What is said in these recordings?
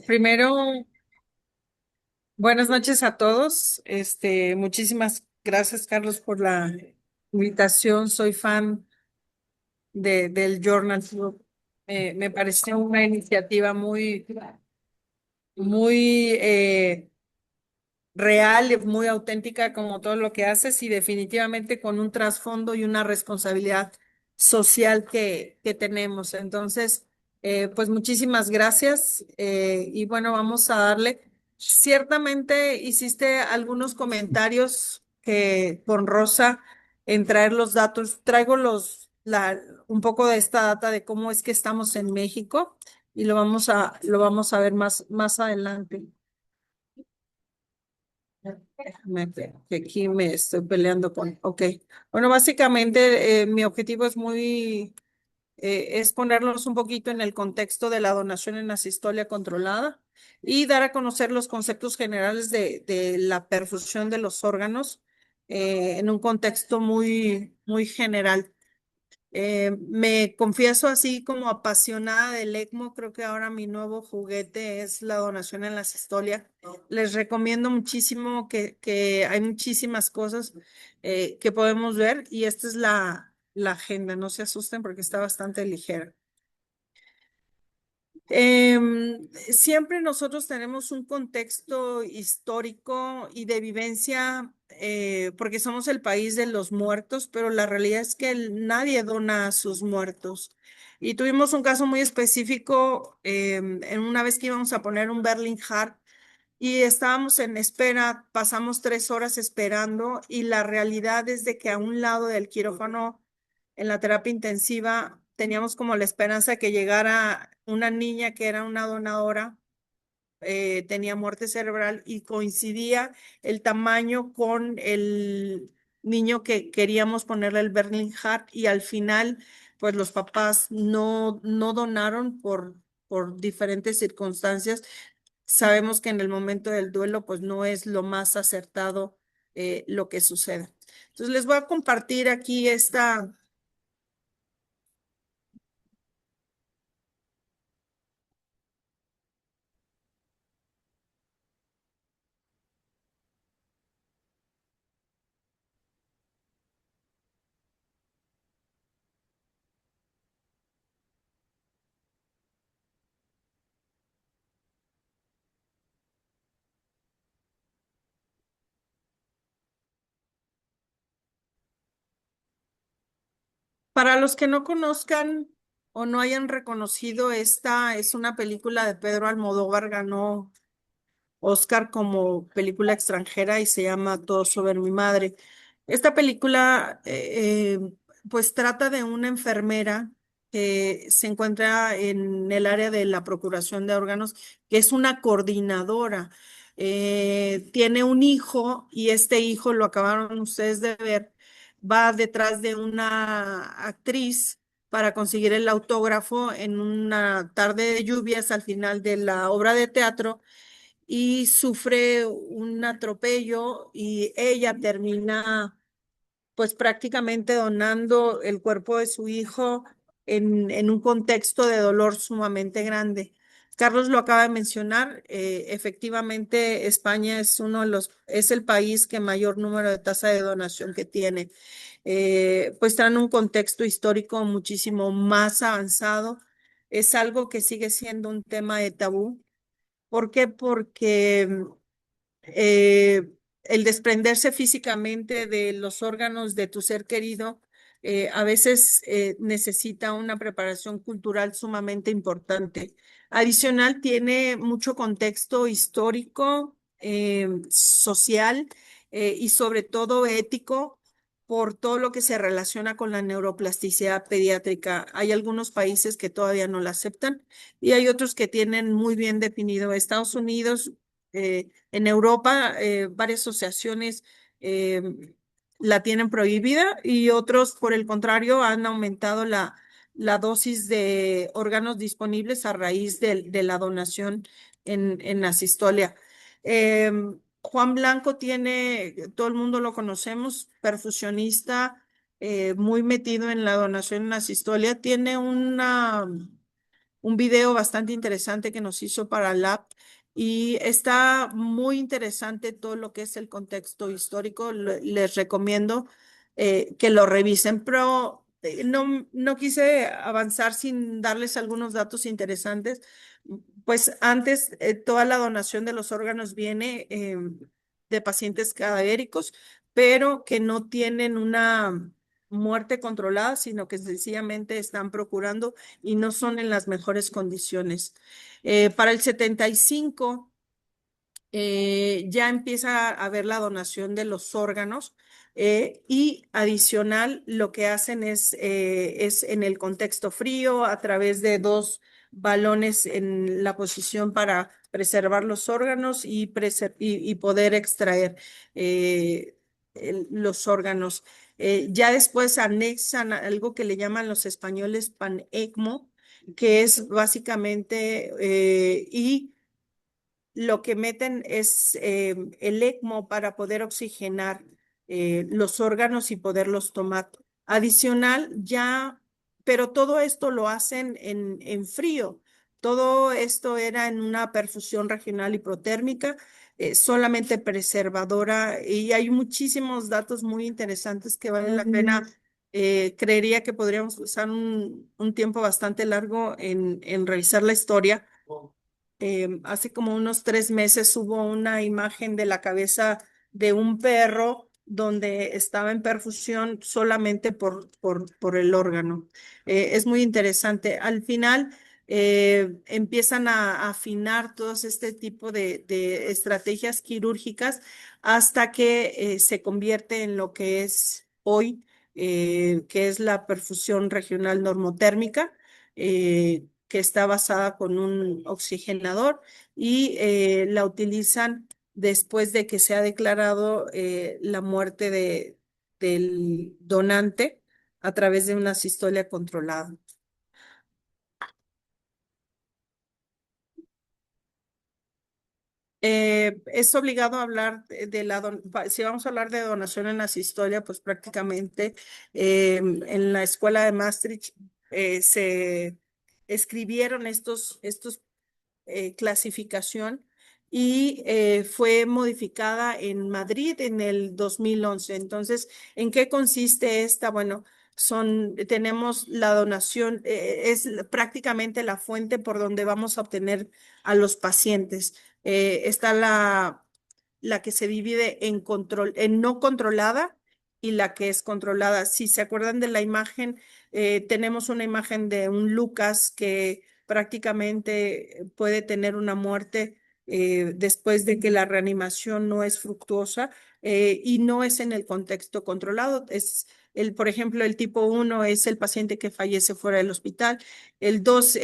Primero, buenas noches a todos. Muchísimas gracias, Carlos, por la invitación. Soy fan del Journal Club. Me pareció una iniciativa muy real, y muy auténtica como todo lo que haces y definitivamente con un trasfondo y una responsabilidad social que tenemos. Entonces, pues muchísimas gracias y bueno, vamos a darle. Ciertamente hiciste algunos comentarios que con Rosa en traer los datos, traigo un poco de esta data de cómo es que estamos en México y lo vamos a ver más adelante. Que aquí me estoy peleando con. Ok. Bueno, básicamente mi objetivo es ponerlos un poquito en el contexto de la donación en asistolia controlada y dar a conocer los conceptos generales de la perfusión de los órganos en un contexto muy general. Me confieso así como apasionada del ECMO, creo que ahora mi nuevo juguete es la donación en la sistolia. Les recomiendo muchísimo que hay muchísimas cosas que podemos ver y esta es la agenda, no se asusten porque está bastante ligera. Siempre nosotros tenemos un contexto histórico y de vivencia, porque somos el país de los muertos, pero la realidad es que nadie dona a sus muertos. Y tuvimos un caso muy específico en una vez que íbamos a poner un Berlin Heart y estábamos en espera, pasamos 3 horas esperando y la realidad es de que a un lado del quirófano en la terapia intensiva teníamos como la esperanza que llegara una niña que era una donadora, tenía muerte cerebral y coincidía el tamaño con el niño que queríamos ponerle el Berlin Heart y al final pues los papás no donaron por diferentes circunstancias. Sabemos que en el momento del duelo pues no es lo más acertado lo que sucede. Entonces les voy a compartir aquí esta. Para los que no conozcan o no hayan reconocido, esta es una película de Pedro Almodóvar, ganó Oscar como película extranjera y se llama Todo sobre mi madre. Esta película pues trata de una enfermera que se encuentra en el área de la procuración de órganos, que es una coordinadora. Tiene un hijo y este hijo, lo acabaron ustedes de ver, va detrás de una actriz para conseguir el autógrafo en una tarde de lluvias al final de la obra de teatro y sufre un atropello y ella termina pues prácticamente donando el cuerpo de su hijo en un contexto de dolor sumamente grande. Carlos lo acaba de mencionar, efectivamente España es es el país que mayor número de tasa de donación que tiene. Pues está en un contexto histórico muchísimo más avanzado. Es algo que sigue siendo un tema de tabú. ¿Por qué? Porque eh, el desprenderse físicamente de los órganos de tu ser querido a veces necesita una preparación cultural sumamente importante. Adicional, tiene mucho contexto histórico, social y sobre todo ético por todo lo que se relaciona con la neuroplasticidad pediátrica. Hay algunos países que todavía no la aceptan y hay otros que tienen muy bien definido. Estados Unidos, en Europa, varias asociaciones la tienen prohibida y otros, por el contrario, han aumentado la dosis de órganos disponibles a raíz de la donación en asistolia. Juan Blanco todo el mundo lo conocemos, perfusionista, muy metido en la donación en asistolia, tiene un video bastante interesante que nos hizo para Lab y está muy interesante todo lo que es el contexto histórico. Les recomiendo que lo revisen, pero no quise avanzar sin darles algunos datos interesantes. Pues antes, toda la donación de los órganos viene de pacientes cadavéricos, pero que no tienen una muerte controlada, sino que sencillamente están procurando y no son en las mejores condiciones. Para el 75 ya empieza a haber la donación de los órganos y adicional lo que hacen es en el contexto frío a través de dos balones en la posición para preservar los órganos y poder extraer los órganos. Ya después anexan algo que le llaman los españoles pan-ECMO, que es básicamente y lo que meten es el ECMO para poder oxigenar los órganos y poderlos tomar. Adicional, ya, pero todo esto lo hacen en frío. Todo esto era en una perfusión regional hipotérmica, solamente preservadora, y hay muchísimos datos muy interesantes que valen la pena. Creería que podríamos usar un tiempo bastante largo en revisar la historia. Hace como unos 3 meses hubo una imagen de la cabeza de un perro donde estaba en perfusión solamente por el órgano. Es muy interesante. Al final empiezan a afinar todos este tipo de estrategias quirúrgicas hasta que se convierte en lo que es hoy, que es la perfusión regional normotérmica. Que está basada con un oxigenador y la utilizan después de que se ha declarado la muerte del donante a través de una sistolia controlada. Es obligado a hablar si vamos a hablar de donación en la sistolia, pues prácticamente en la escuela de Maastricht se escribieron estos clasificación y fue modificada en Madrid en el 2011. Entonces, ¿en qué consiste esta? Bueno, tenemos la donación, es prácticamente la fuente por donde vamos a obtener a los pacientes. Está la que se divide en no controlada y la que es controlada. Si se acuerdan de la imagen, tenemos una imagen de un Lucas que prácticamente puede tener una muerte después de que la reanimación no es fructuosa y no es en el contexto controlado. Por ejemplo, el tipo 1 es el paciente que fallece fuera del hospital. El 2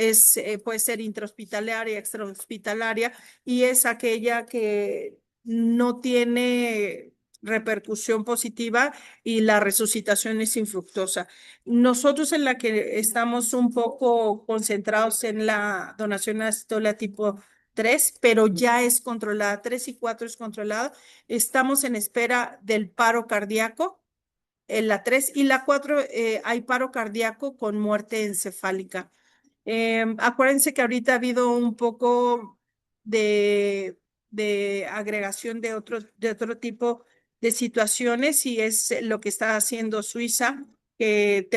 puede ser intrahospitalaria, extrahospitalaria y es aquella que no tiene repercusión positiva y la resucitación es infructuosa. Nosotros en la que estamos un poco concentrados en la donación acistola tipo 3, pero ya es controlada, 3 y 4 es controlada. Estamos en espera del paro cardíaco. En la 3 y la 4 hay paro cardíaco con muerte encefálica. Acuérdense que ahorita ha habido un poco de, de agregación de otro tipo de situaciones y es lo que está haciendo Suiza, que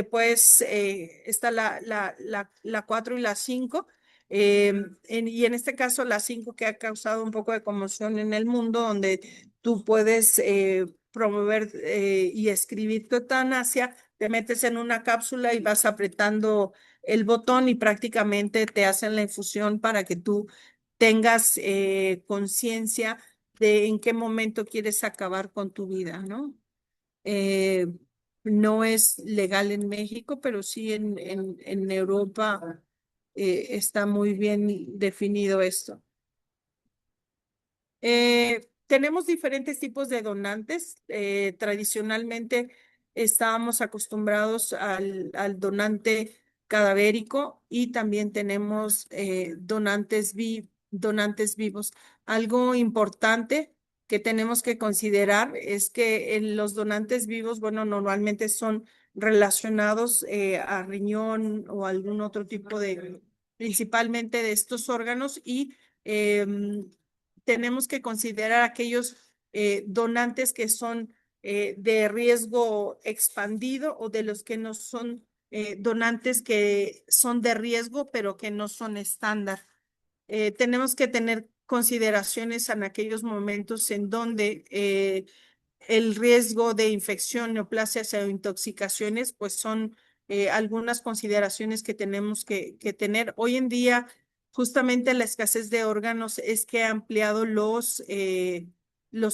está la 4 y la 5. Y en este caso la 5 que ha causado un poco de conmoción en el mundo, donde tú puedes promover y escribir tu eutanasia, te metes en una cápsula y vas apretando el botón y prácticamente te hacen la infusión para que tú tengas conciencia de en qué momento quieres acabar con tu vida, ¿no? Eh, no es legal en México, pero sí en Europa está muy bien definido esto. Tenemos diferentes tipos de donantes. Tradicionalmente estábamos acostumbrados al donante cadavérico y también tenemos donantes vivos. Algo importante que tenemos que considerar es que en los donantes vivos, bueno, normalmente son relacionados a riñón o algún otro tipo principalmente de estos órganos y tenemos que considerar aquellos donantes que son de riesgo expandido o de los que no son donantes que son de riesgo, pero que no son estándar. Tenemos que tener consideraciones en aquellos momentos en donde el riesgo de infección, neoplasias o intoxicaciones, pues son algunas consideraciones que tenemos que tener. Hoy en día, justamente la escasez de órganos es que ha ampliado los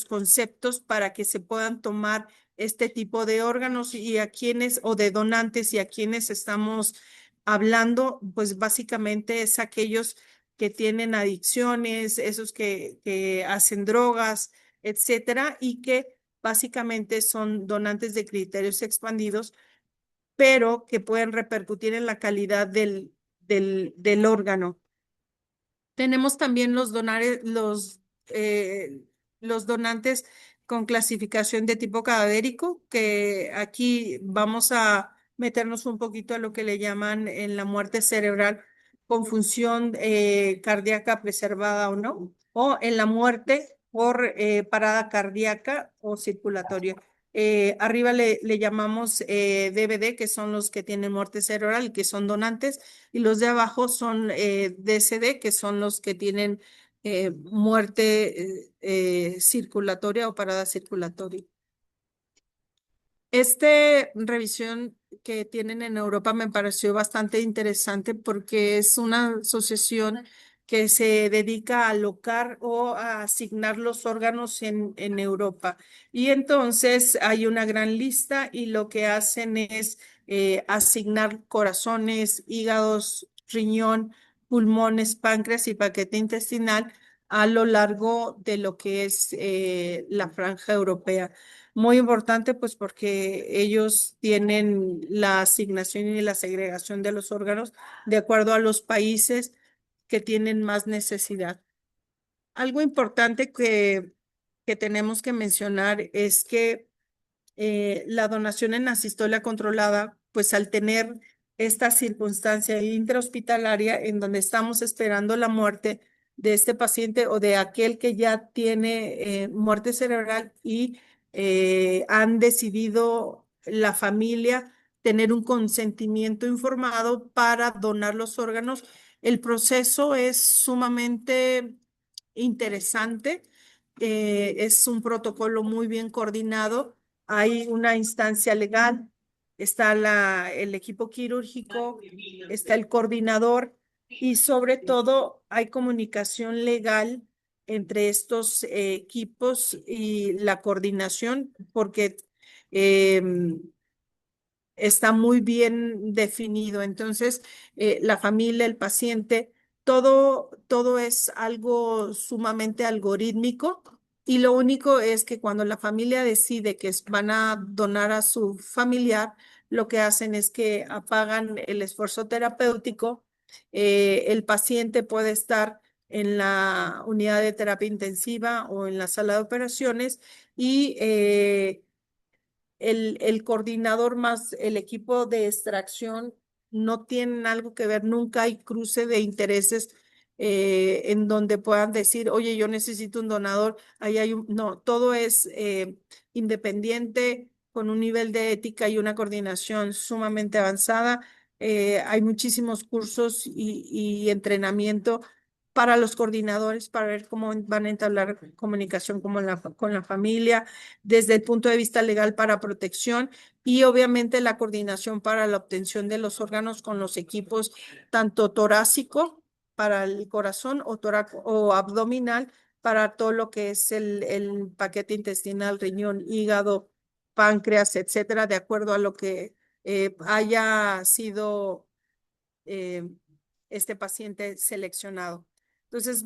conceptos para que se puedan tomar este tipo de órganos y a quienes, o de donantes y a quienes estamos hablando, pues básicamente es aquellos que tienen adicciones, esos que hacen drogas, etcétera, y que básicamente son donantes de criterios expandidos, pero que pueden repercutir en la calidad del órgano. Tenemos también los donantes con clasificación de tipo cadavérico, que aquí vamos a meternos un poquito a lo que le llaman en la muerte cerebral con función cardíaca preservada o no, o en la muerte por parada cardíaca o circulatoria. Arriba le llamamos DBD, que son los que tienen muerte cerebral y que son donantes, y los de abajo son DCD, que son los que tienen muerte circulatoria o parada circulatoria. Esta revisión que tienen en Europa me pareció bastante interesante porque es una asociación que se dedica a alocar o a asignar los órganos en Europa. Y entonces hay una gran lista y lo que hacen es asignar corazones, hígados, riñón, pulmones, páncreas y paquete intestinal a lo largo de lo que es la franja europea. Muy importante, pues porque ellos tienen la asignación y la segregación de los órganos de acuerdo a los países que tienen más necesidad. Algo importante que tenemos que mencionar es que la donación en asistolia controlada, pues al tener esta circunstancia intrahospitalaria en donde estamos esperando la muerte de este paciente o de aquel que ya tiene muerte cerebral y han decidido la familia tener un consentimiento informado para donar los órganos. El proceso es sumamente interesante, es un protocolo muy bien coordinado, hay una instancia legal, está el equipo quirúrgico, está el coordinador y sobre todo hay comunicación legal entre estos equipos y la coordinación porque em, está muy bien definido. Entonces, la familia, el paciente, todo es algo sumamente algorítmico y lo único es que cuando la familia decide que van a donar a su familiar, lo que hacen es que apagan el esfuerzo terapéutico. El paciente puede estar en la unidad de terapia intensiva o en la sala de operaciones y el coordinador más el equipo de extracción no tienen algo que ver, nunca hay cruce de intereses en donde puedan decir, oye, yo necesito un donador, ahí hay no, todo es independiente, con un nivel de ética y una coordinación sumamente avanzada. Hay muchísimos cursos y entrenamiento para los coordinadores, para ver cómo van a entablar comunicación con la familia desde el punto de vista legal para protección y obviamente la coordinación para la obtención de los órganos con los equipos tanto torácico para el corazón o abdominal para todo lo que es el paquete intestinal, riñón, hígado, páncreas, etcétera, de acuerdo a lo que haya sido eh, este paciente seleccionado. Entonces,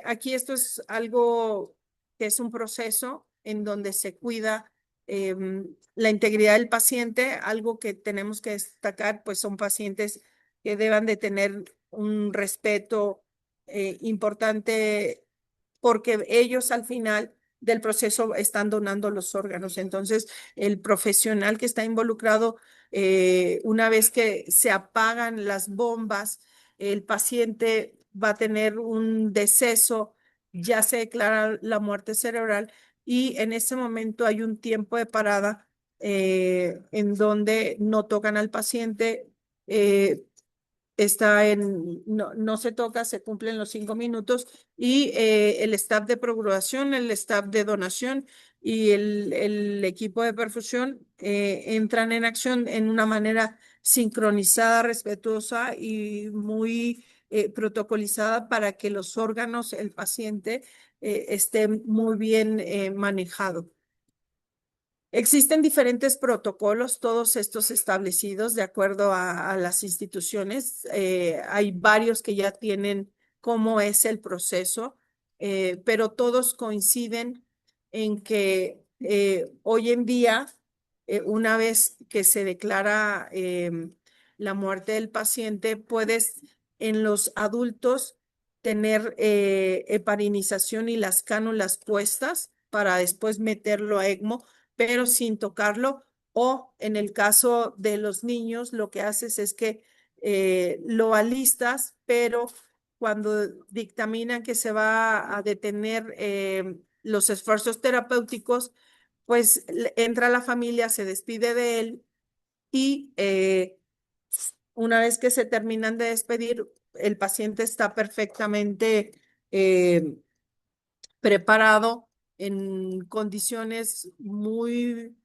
aquí esto es algo que es un proceso en donde se cuida la integridad del paciente. Algo que tenemos que destacar, pues son pacientes que deban de tener un respeto importante porque ellos al final del proceso están donando los órganos. Entonces, el profesional que está involucrado, una vez que se apagan las bombas, el paciente va a tener un deceso, ya se declara la muerte cerebral y en ese momento hay un tiempo de parada en donde no tocan al paciente. eh, no se toca, se cumplen los 5 minutos y el staff de procuración, el staff de donación y el equipo de perfusión entran en acción en una manera sincronizada, respetuosa y muy protocolizada para que los órganos, el paciente, estén muy bien manejados. Existen diferentes protocolos, todos estos establecidos de acuerdo a las instituciones. Hay varios que ya tienen cómo es el proceso, pero todos coinciden en que hoy en día, una vez que se declara la muerte del paciente, puedes en los adultos tener heparinización y las cánulas puestas para después meterlo a ECMO pero sin tocarlo. O en el caso de los niños, lo que haces es que lo alistas, pero cuando dictaminan que se va a detener los esfuerzos terapéuticos, pues entra la familia, se despide de él y una vez que se terminan de despedir, el paciente está perfectamente eh, preparado en condiciones muy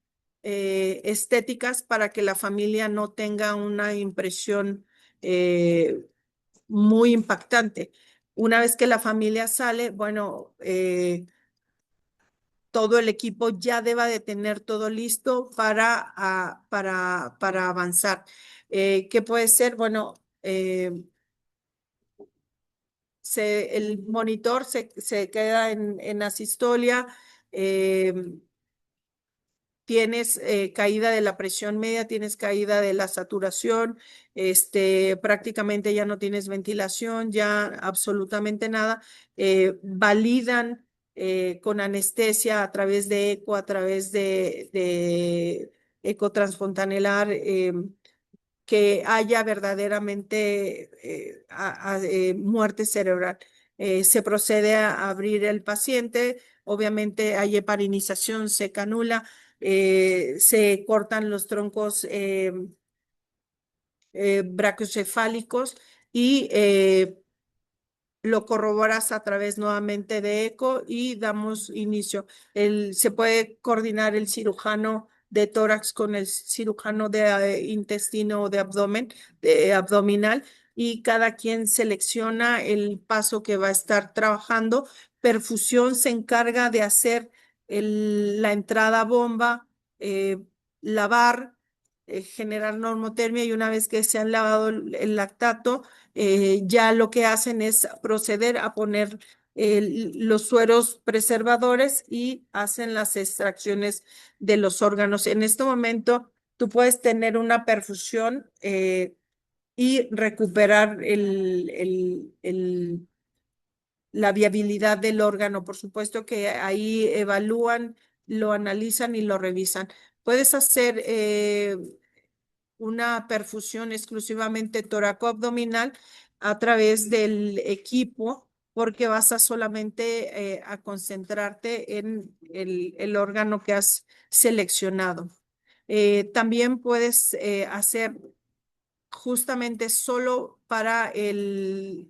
estéticas para que la familia no tenga una impresión eh, muy impactante. Una vez que la familia sale, bueno, todo el equipo ya deba de tener todo listo para avanzar. ¿Qué puede ser? Bueno, el monitor se queda en asistolia, eh, tienes caída de la presión media, tienes caída de la saturación, prácticamente ya no tienes ventilación, ya absolutamente nada. Validan con anestesia a través de eco, a través de eco transfontanelar, que haya verdaderamente muerte cerebral. Se procede a abrir el paciente, obviamente hay heparinización, se canula, se cortan los troncos brachiocefálicos y lo corroboras a través nuevamente de eco y damos inicio. Se puede coordinar el cirujano de tórax con el cirujano de intestino o de abdomen, de abdominal, y cada quien selecciona el paso que va a estar trabajando. Perfusión se encarga de hacer la entrada bomba, eh, lavar, generar normotermia y una vez que se han lavado el lactato, ya lo que hacen es proceder a poner los sueros preservadores y hacen las extracciones de los órganos. En este momento, tú puedes tener una perfusión y recuperar la viabilidad del órgano. Por supuesto que ahí evalúan, lo analizan y lo revisan. Puedes hacer una perfusión exclusivamente toracoabdominal a través del equipo, porque vas a solamente a concentrarte en el órgano que has seleccionado. También puedes hacer justamente solo para el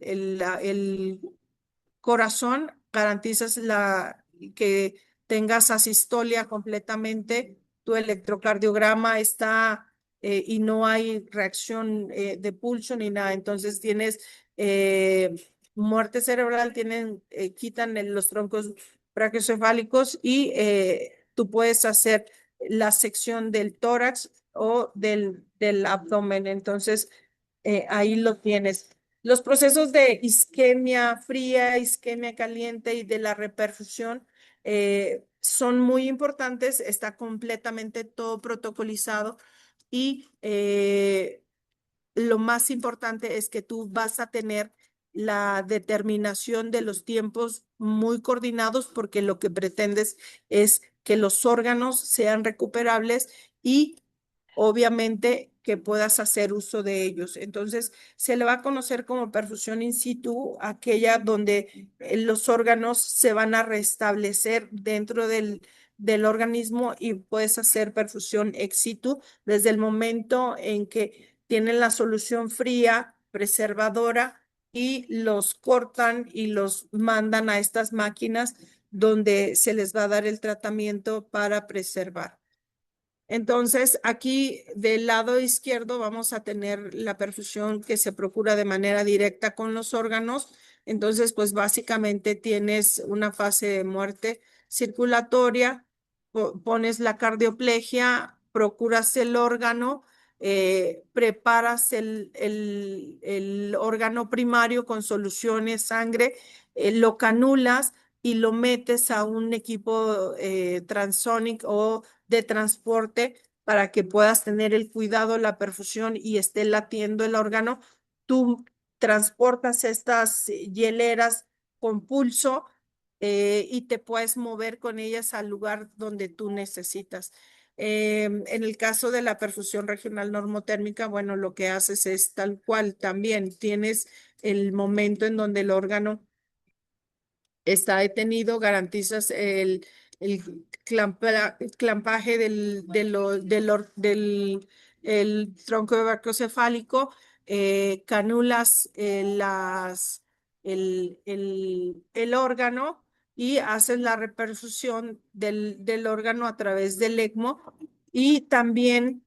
corazón, garantizas que tengas asistolia completamente, tu electrocardiograma está y no hay reacción de pulso ni nada. Entonces tienes eh, muerte cerebral, quitan los troncos brachiocefálicos y tú puedes hacer la sección del tórax o del abdomen. Entonces, ahí lo tienes. Los procesos de isquemia fría, isquemia caliente y de la reperfusión son muy importantes, está completamente todo protocolizado y lo más importante es que tú vas a tener la determinación de los tiempos muy coordinados porque lo que pretendes es que los órganos sean recuperables y obviamente que puedas hacer uso de ellos. Entonces, se le va a conocer como perfusión in situ, aquella donde los órganos se van a restablecer dentro del organismo y puedes hacer perfusión ex situ desde el momento en que tienen la solución fría, preservadora y los cortan y los mandan a estas máquinas donde se les va a dar el tratamiento para preservar. Entonces, aquí del lado izquierdo vamos a tener la perfusión que se procura de manera directa con los órganos. Entonces, pues básicamente tienes una fase de muerte circulatoria, pones la cardioplegia, procuras el órgano, preparas el órgano primario con soluciones, sangre, lo canulas y lo metes a un equipo transonic o de transporte para que puedas tener el cuidado, la perfusión y esté latiendo el órgano. Tú transportas estas hieleras con pulso y te puedes mover con ellas al lugar donde tú necesitas. En el caso de la perfusión regional normotérmica, bueno, lo que haces es tal cual también tienes el momento en donde el órgano está detenido, garantizas el clampaje del el tronco barcocefálico, canulas el órgano y haces la reperfusión del órgano a través del ECMO y también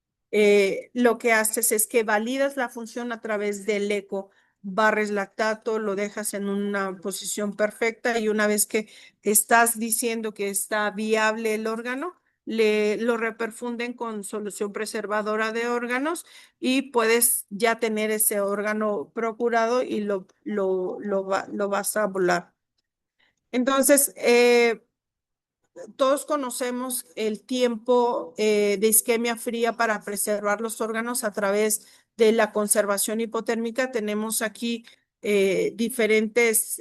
lo que haces es que validas la función a través del eco, barres lactato, lo dejas en una posición perfecta y una vez que estás diciendo que está viable el órgano, lo reperfunden con solución preservadora de órganos y puedes ya tener ese órgano procurado y lo vas a volar. Entonces, todos conocemos el tiempo de isquemia fría para preservar los órganos a través de la conservación hipotérmica. Tenemos aquí diferentes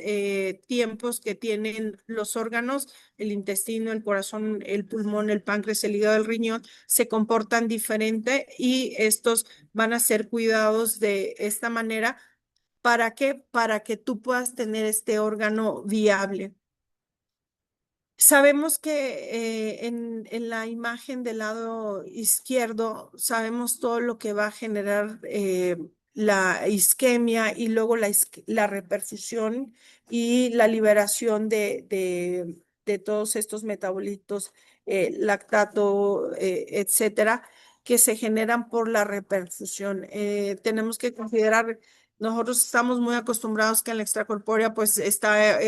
tiempos que tienen los órganos, el intestino, el corazón, el pulmón, el páncreas, el hígado, el riñón, se comportan diferente y estos van a ser cuidados de esta manera. ¿Para qué? Para que tú puedas tener este órgano viable. Sabemos que en la imagen del lado izquierdo sabemos todo lo que va a generar la isquemia y luego la reperfusión y la liberación de todos estos metabolitos, lactato, etcétera, que se generan por la reperfusión. Tenemos que considerar, nosotros estamos muy acostumbrados que en la extracorpórea pues está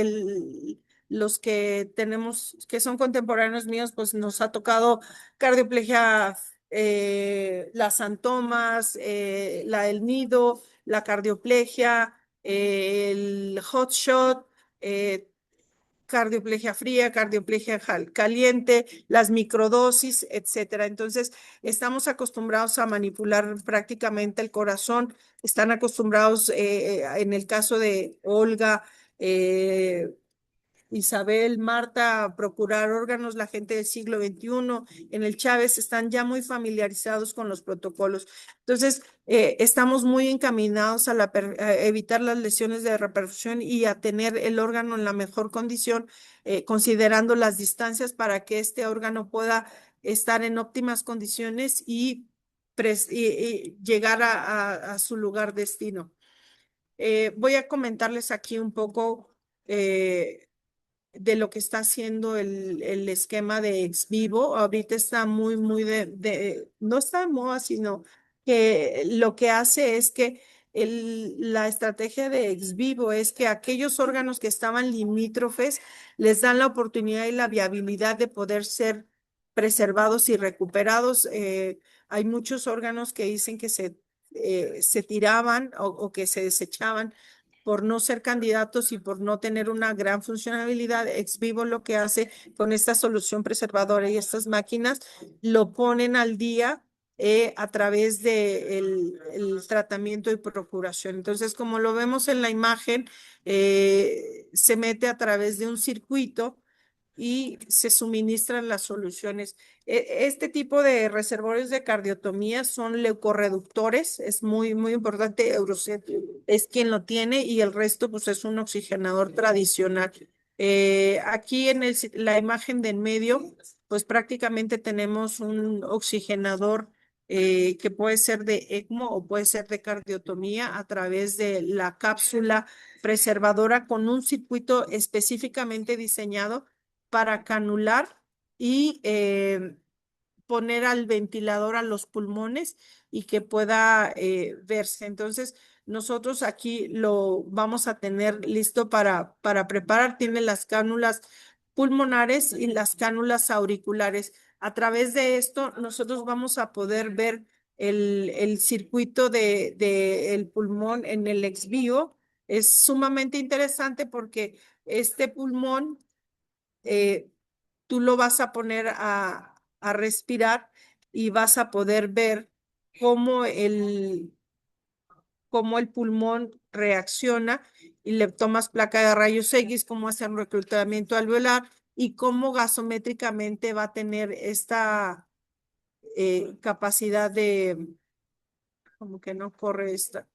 los que tenemos, que son contemporáneos míos, pues nos ha tocado cardioplegia, las antomas, la del nido, la cardioplegia, el hot shot, cardioplegia fría, cardioplegia caliente, las microdosis, etcétera. Entonces, estamos acostumbrados a manipular prácticamente el corazón, están acostumbrados, en el caso de Olga, Isabel, Marta, procurar órganos, la gente del siglo XXI, en el Chávez están ya muy familiarizados con los protocolos. Entonces, estamos muy encaminados a evitar las lesiones de reperfusión y a tener el órgano en la mejor condición, considerando las distancias para que este órgano pueda estar en óptimas condiciones y llegar a su lugar destino. Voy a comentarles aquí un poco de lo que está haciendo el esquema de ex vivo. Ahorita está muy no está de moda, sino que lo que hace es que la estrategia de ex vivo es que aquellos órganos que estaban limítrofes les dan la oportunidad y la viabilidad de poder ser preservados y recuperados. Hay muchos órganos que dicen que se tiraban o que se desechaban por no ser candidatos y por no tener una gran funcionalidad. Ex vivo lo que hace con esta solución preservadora y estas máquinas lo ponen al día a través de el tratamiento y procuración. Entonces, como lo vemos en la imagen, se mete a través de un circuito y se suministran las soluciones. Este tipo de reservorios de cardiotomía son leucorreductores, es muy importante. Eurocet es quien lo tiene y el resto pues es un oxigenador tradicional. Aquí en la imagen de en medio, pues prácticamente tenemos un oxigenador que puede ser de ECMO o puede ser de cardiotomía a través de la cápsula preservadora con un circuito específicamente diseñado para canular y poner al ventilador a los pulmones y que pueda verse. Entonces, nosotros aquí lo vamos a tener listo para preparar. Tiene las cánulas pulmonares y las cánulas auriculares. A través de esto, nosotros vamos a poder ver el circuito de el pulmón en el ex vivo. Es sumamente interesante porque este pulmón eh, tú lo vas a poner a respirar y vas a poder ver cómo cómo el pulmón reacciona y le tomas placa de rayos X, cómo hace un reclutamiento alveolar y cómo gasométricamente va a tener esta capacidad de, como que no corre esta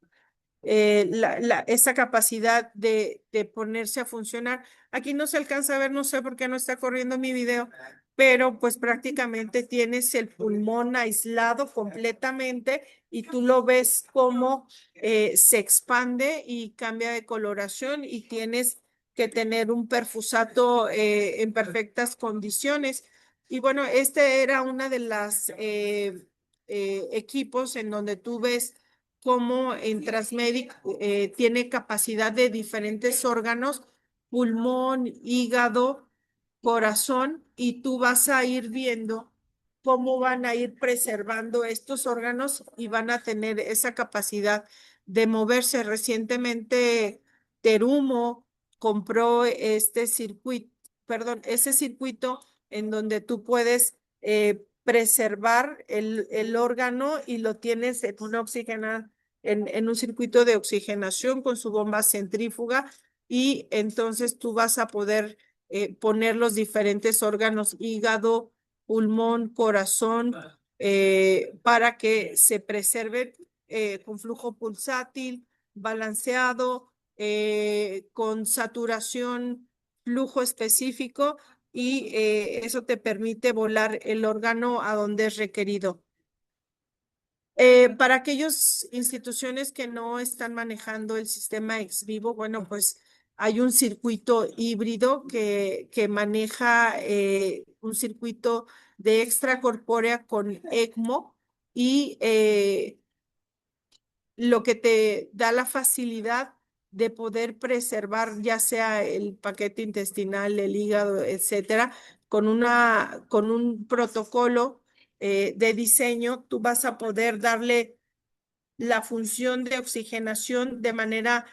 esa capacidad de ponerse a funcionar. Aquí no se alcanza a ver, no sé por qué no está corriendo mi video, pero pues prácticamente tienes el pulmón aislado completamente y tú lo ves cómo se expande y cambia de coloración y tienes que tener un perfusato en perfectas condiciones. Y bueno, este era una de las equipos en donde tú ves cómo en Transmedic tiene capacidad de diferentes órganos, pulmón, hígado, corazón, y tú vas a ir viendo cómo van a ir preservando estos órganos y van a tener esa capacidad de moverse. Recientemente, Terumo compró este circuito, perdón, ese circuito en donde tú puedes preservar el órgano y lo tienes en una en un circuito de oxigenación con su bomba centrífuga y entonces tú vas a poder poner los diferentes órganos, hígado, pulmón, corazón, para que se preserven con flujo pulsátil, balanceado, con saturación, flujo específico y eso te permite volar el órgano a donde es requerido. Para aquellas instituciones que no están manejando el sistema ex vivo, bueno, pues hay un circuito híbrido que maneja un circuito de extracorpórea con ECMO y lo que te da la facilidad de poder preservar ya sea el paquete intestinal, el hígado, etcétera, con un protocolo de diseño, tú vas a poder darle la función de oxigenación de manera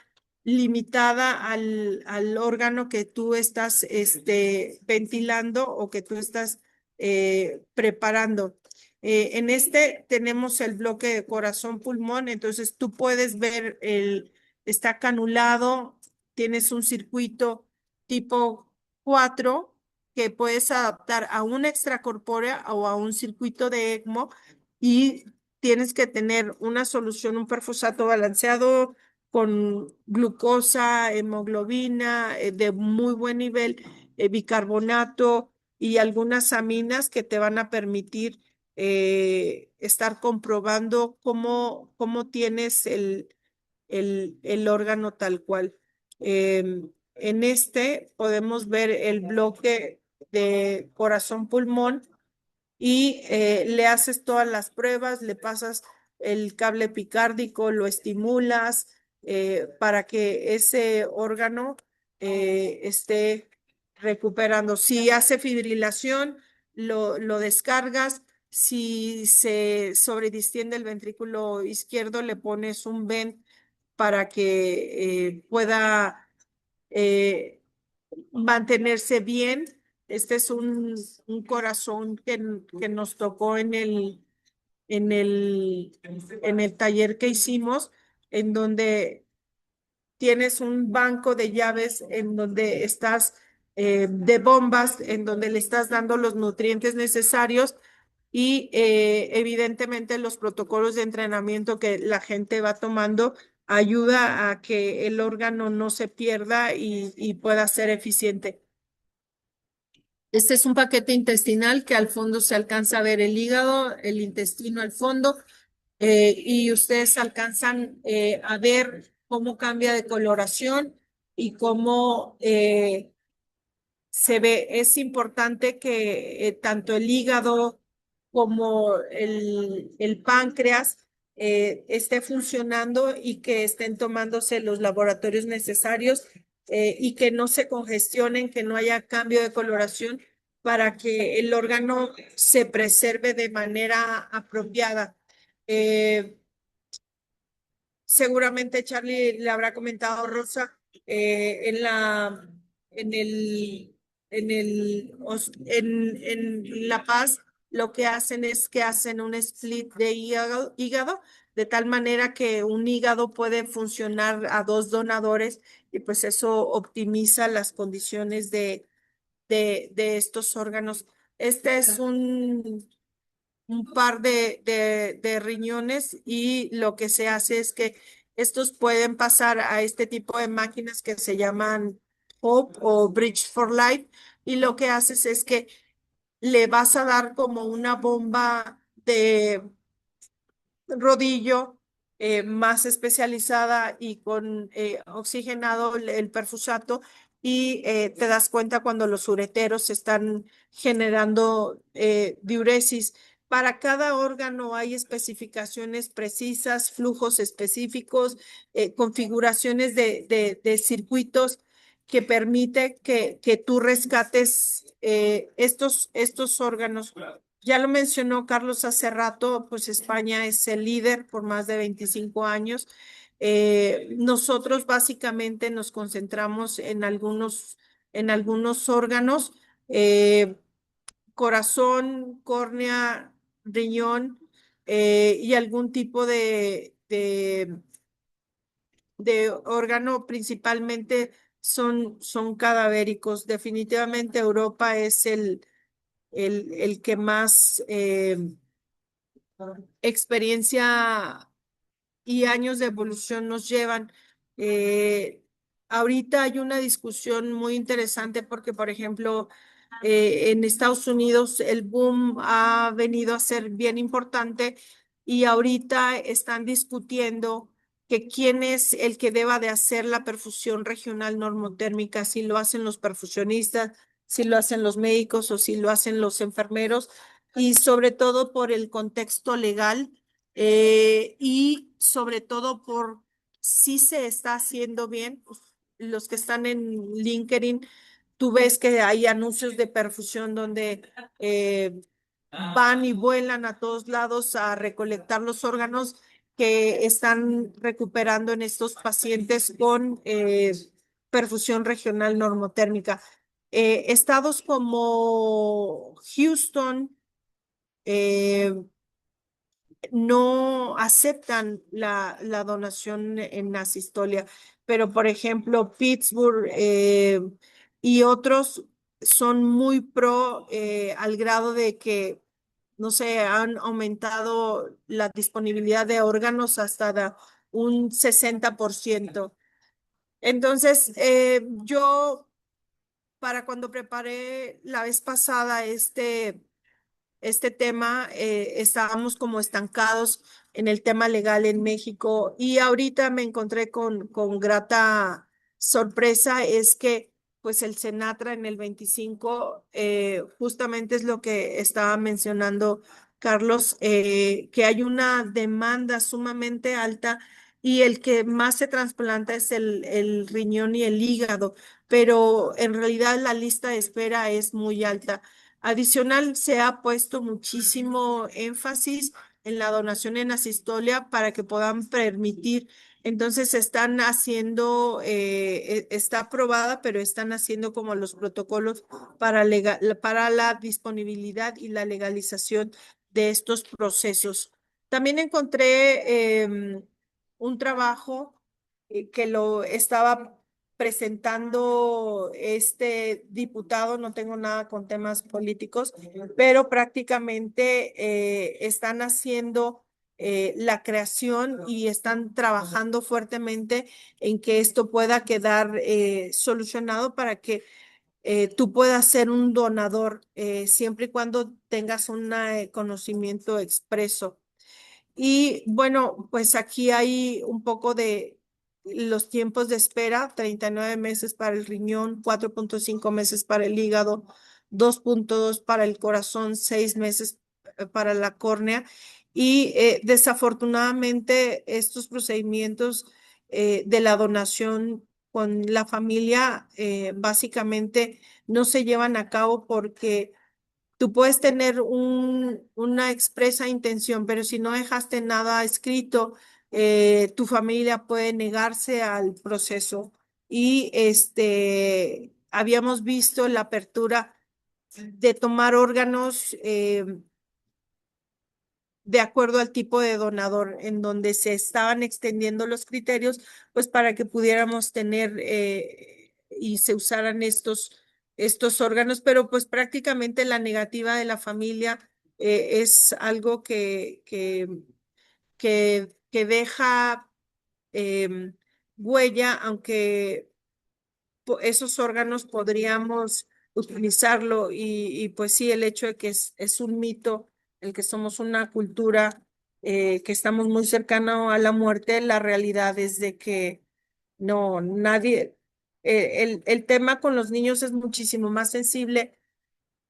limitada al órgano que tú estás ventilando o que tú estás preparando. En este tenemos el bloque de corazón-pulmón, entonces tú puedes ver está canulado, tienes un circuito tipo 4 que puedes adaptar a una extracorpórea o a un circuito de ECMO y tienes que tener una solución, un perfusato balanceado con glucosa, hemoglobina de muy buen nivel, bicarbonato y algunas aminas que te van a permitir estar comprobando cómo tienes el órgano tal cual. En este podemos ver el bloque de corazón-pulmón y le haces todas las pruebas, le pasas el cable epicárdico, lo estimulas para que ese órgano esté recuperando. Si hace fibrilación, lo descargas. Si se sobredistiende el ventrículo izquierdo, le pones un vent para que pueda eh, mantenerse bien. Este es un corazón que nos tocó en en el taller que hicimos, en donde tienes un banco de llaves en donde estás de bombas en donde le estás dando los nutrientes necesarios y evidentemente los protocolos de entrenamiento que la gente va tomando ayuda a que el órgano no se pierda y pueda ser eficiente. Este es un paquete intestinal que al fondo se alcanza a ver el hígado, el intestino al fondo, y ustedes alcanzan a ver cómo cambia de coloración y cómo se ve. Es importante que tanto el hígado como el páncreas esté funcionando y que estén tomándose los laboratorios necesarios y que no se congestionen, que no haya cambio de coloración para que el órgano se preserve de manera apropiada. Eh, Seguramente Charlie le habrá comentado a Rosa en en el, en La Paz, lo que hacen es que hacen un split de hígado, de tal manera que un hígado puede funcionar a dos donadores y pues eso optimiza las condiciones de estos órganos. Este es un par de riñones y lo que se hace es que estos pueden pasar a este tipo de máquinas que se llaman Hope o Bridge for Life y lo que haces es que le vas a dar como una bomba de rodillo más especializada y con oxigenado el perfusato y te das cuenta cuando los ureteros están generando diuresis. Para cada órgano hay especificaciones precisas, flujos específicos, configuraciones de circuitos que permite que tú rescates estos órganos. Ya lo mencionó Carlos hace rato, pues España es el líder por más de 25 años. Nosotros básicamente nos concentramos en algunos órganos, eh, corazón, córnea, riñón y algún tipo de órgano, principalmente son cadavéricos. Definitivamente Europa es el que más experiencia y años de evolución nos llevan. Eh, Ahorita hay una discusión muy interesante porque, por ejemplo, en Estados Unidos el boom ha venido a ser bien importante y ahorita están discutiendo que quién es el que deba de hacer la perfusión regional normotérmica, si lo hacen los perfusionistas, si lo hacen los médicos o si lo hacen los enfermeros y sobre todo por el contexto legal y sobre todo por si se está haciendo bien. Pues, los que están en LinkedIn, tú ves que hay anuncios de perfusión donde van y vuelan a todos lados a recolectar los órganos que están recuperando en estos pacientes con perfusión regional normotérmica. Estados como Houston, eh, no aceptan la donación en asistolia, pero por ejemplo Pittsburgh y otros son muy pro al grado de que, no sé, han aumentado la disponibilidad de órganos hasta un 60%. Entonces, yo para cuando preparé la vez pasada este tema, estábamos como estancados en el tema legal en México y ahorita me encontré con grata sorpresa, es que pues el Senatra en el 25 justamente es lo que estaba mencionando Carlos, que hay una demanda sumamente alta y el que más se trasplanta es el riñón y el hígado, pero en realidad la lista de espera es muy alta. Adicional, se ha puesto muchísimo énfasis en la donación en asistolia para que puedan permitir. Entonces, están haciendo, está aprobada, pero están haciendo como los protocolos para la disponibilidad y la legalización de estos procesos. También encontré un trabajo que lo estaba presentando este diputado, no tengo nada con temas políticos, pero prácticamente están haciendo la creación y están trabajando fuertemente en que esto pueda quedar solucionado para que tú puedas ser un donador siempre y cuando tengas un conocimiento expreso. Y bueno, pues aquí hay un poco de los tiempos de espera: 39 meses para el riñón, 4,5 meses para el hígado, 2,2 para el corazón, 6 meses para la córnea. Y desafortunadamente estos procedimientos de la donación con la familia básicamente no se llevan a cabo porque tú puedes tener una expresa intención, pero si no dejaste nada escrito, tu familia puede negarse al proceso. Y habíamos visto la apertura de tomar órganos de acuerdo al tipo de donador, en donde se estaban extendiendo los criterios, pues para que pudiéramos tener y se usaran estos órganos, pero pues prácticamente la negativa de la familia es algo que deja em, huella, aunque esos órganos podríamos utilizarlo y pues sí, el hecho de que es un mito, el que somos una cultura que estamos muy cercano a la muerte, la realidad es de que no, nadie, el tema con los niños es muchísimo más sensible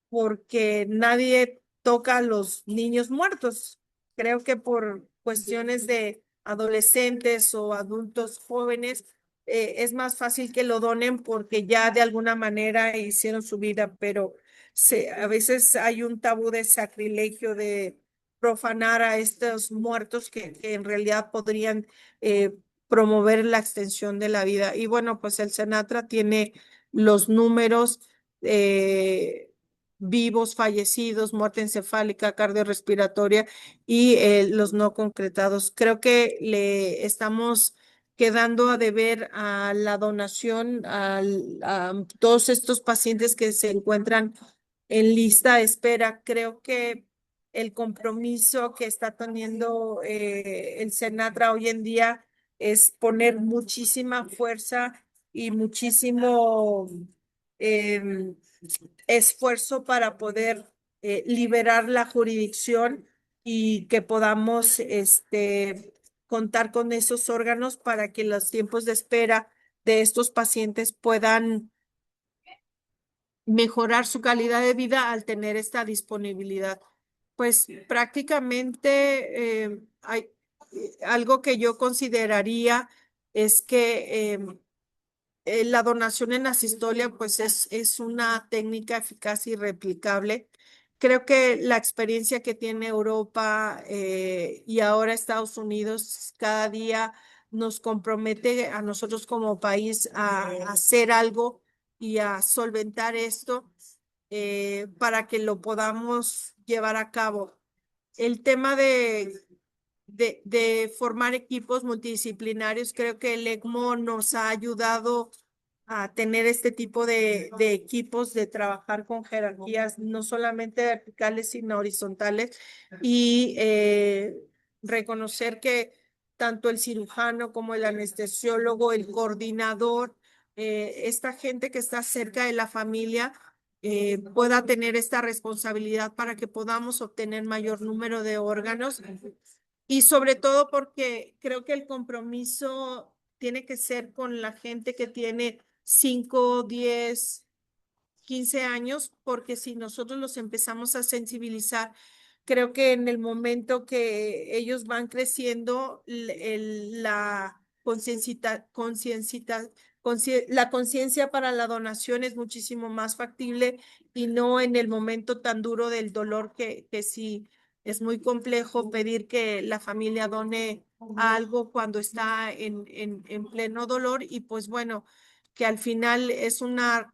porque nadie toca a los niños muertos. Creo que por cuestiones de adolescentes o adultos jóvenes, es más fácil que lo donen porque ya de alguna manera hicieron su vida, pero a veces hay un tabú de sacrilegio de profanar a estos muertos que en realidad podrían promover la extensión de la vida. Y bueno, pues el Senatra tiene los números. eh, Vivos, fallecidos, muerte encefálica, cardiorrespiratoria y los no concretados. Creo que le estamos quedando a deber a la donación a todos estos pacientes que se encuentran en lista de espera. Creo que el compromiso que está teniendo el Senatra hoy en día es poner muchísima fuerza y muchísimo em, esfuerzo para poder liberar la jurisdicción y que podamos contar con esos órganos para que los tiempos de espera de estos pacientes puedan mejorar su calidad de vida al tener esta disponibilidad. Pues prácticamente hay algo que yo consideraría es que la donación en asistolia, pues es una técnica eficaz y replicable. Creo que la experiencia que tiene Europa y ahora Estados Unidos cada día nos compromete a nosotros como país a hacer algo y a solventar esto para que lo podamos llevar a cabo. El tema de formar equipos multidisciplinarios, creo que el ECMO nos ha ayudado a tener este tipo de equipos, de trabajar con jerarquías no solamente verticales, sino horizontales, y reconocer que tanto el cirujano como el anestesiólogo, el coordinador, esta gente que está cerca de la familia, pueda tener esta responsabilidad para que podamos obtener mayor número de órganos y sobre todo porque creo que el compromiso tiene que ser con la gente que tiene 5, 10, 15 años, porque si nosotros los empezamos a sensibilizar, creo que en el momento que ellos van creciendo, la la conciencia para la donación es muchísimo más factible y no en el momento tan duro del dolor que sí es muy complejo pedir que la familia done algo cuando está en pleno dolor y pues bueno, que al final es una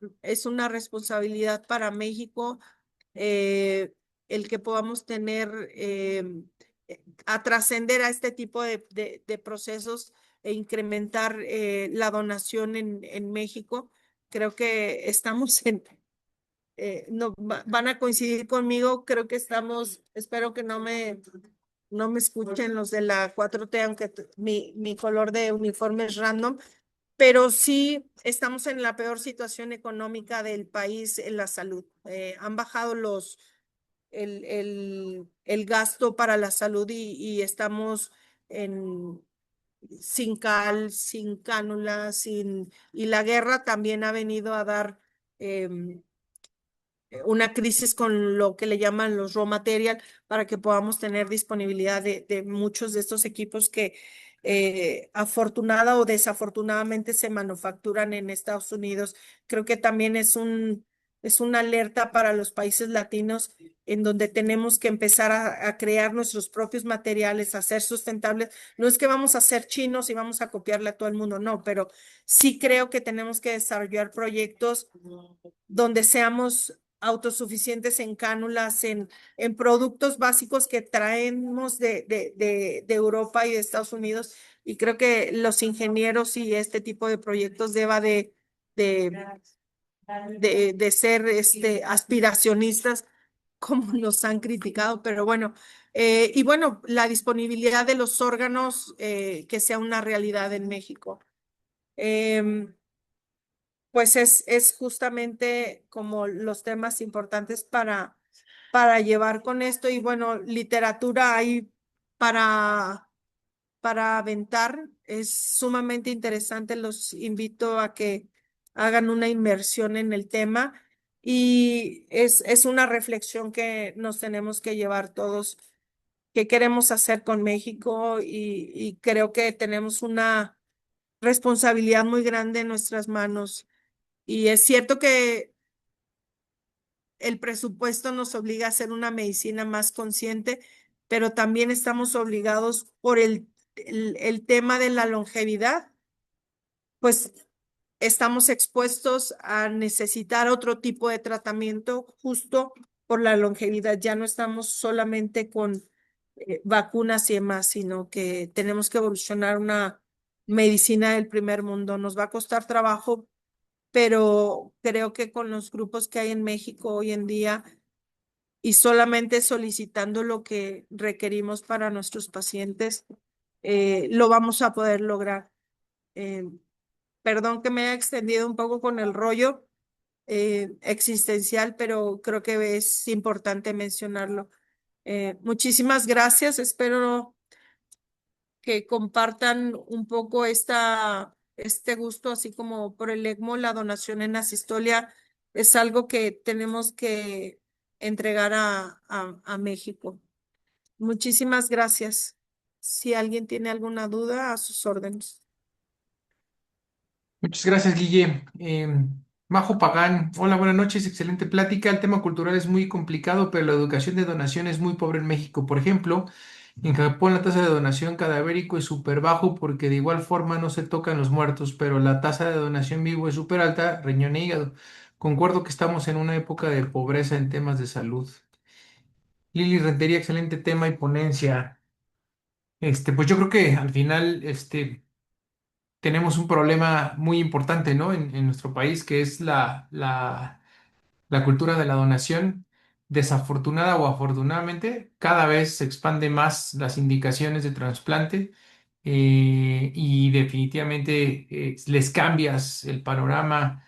responsabilidad para México el que podamos tener a trascender a este tipo de procesos e incrementar la donación en México. Creo que estamos no, van a coincidir conmigo, creo que estamos, espero que no me escuchen los de la 4T, aunque mi color de uniforme es random, pero sí estamos en la peor situación económica del país en la salud. Han bajado el gasto para la salud y estamos en, sin cal, sin cánulas, y la guerra también ha venido a dar una crisis con lo que le llaman los raw material para que podamos tener disponibilidad de muchos de estos equipos que afortunada o desafortunadamente se manufacturan en Estados Unidos. Creo que también es una alerta para los países latinos en donde tenemos que empezar a crear nuestros propios materiales, a ser sustentables. No es que vamos a ser chinos y vamos a copiarle a todo el mundo, no, pero sí creo que tenemos que desarrollar proyectos donde seamos autosuficientes en cánulas, en productos básicos que traemos de Europa y de Estados Unidos. Y creo que los ingenieros y este tipo de proyectos deba de, de ser aspiracionistas, como nos han criticado, pero bueno, y bueno, la disponibilidad de los órganos que sea una realidad en México. Em, pues es justamente como los temas importantes para llevar con esto. Y bueno, literatura hay para, para aventar. Es sumamente interesante. Los invito a que hagan una inmersión en el tema y es una reflexión que nos tenemos que llevar todos, qué queremos hacer con México y creo que tenemos una responsabilidad muy grande en nuestras manos. Y es cierto que el presupuesto nos obliga a hacer una medicina más consciente, pero también estamos obligados por el tema de la longevidad, pues estamos expuestos a necesitar otro tipo de tratamiento justo por la longevidad. Ya no estamos solamente con vacunas y demás, sino que tenemos que evolucionar una medicina del primer mundo. Nos va a costar trabajo, pero creo que con los grupos que hay en México hoy en día y solamente solicitando lo que requerimos para nuestros pacientes, lo vamos a poder lograr. Eh, Perdón que me haya extendido un poco con el rollo existencial, pero creo que es importante mencionarlo. Muchísimas gracias. Espero que compartan un poco este gusto, así como por el ECMO. La donación en asistolia es algo que tenemos que entregar a México. Muchísimas gracias. Si alguien tiene alguna duda, a sus órdenes. Muchas gracias, Guille. Majo Pagán, hola, buenas noches, excelente plática. El tema cultural es muy complicado, pero la educación de donación es muy pobre en México. Por ejemplo, en Japón la tasa de donación cadavérico es súper bajo porque de igual forma no se tocan los muertos, pero la tasa de donación vivo es súper alta, riñón e hígado. Concuerdo que estamos en una época de pobreza en temas de salud. Lili Rentería, excelente tema y ponencia. Pues yo creo que al final, tenemos un problema muy importante, ¿no? En nuestro país, que es la cultura de la donación. Desafortunada o afortunadamente, cada vez se expande más las indicaciones de trasplante, y definitivamente les cambias el panorama,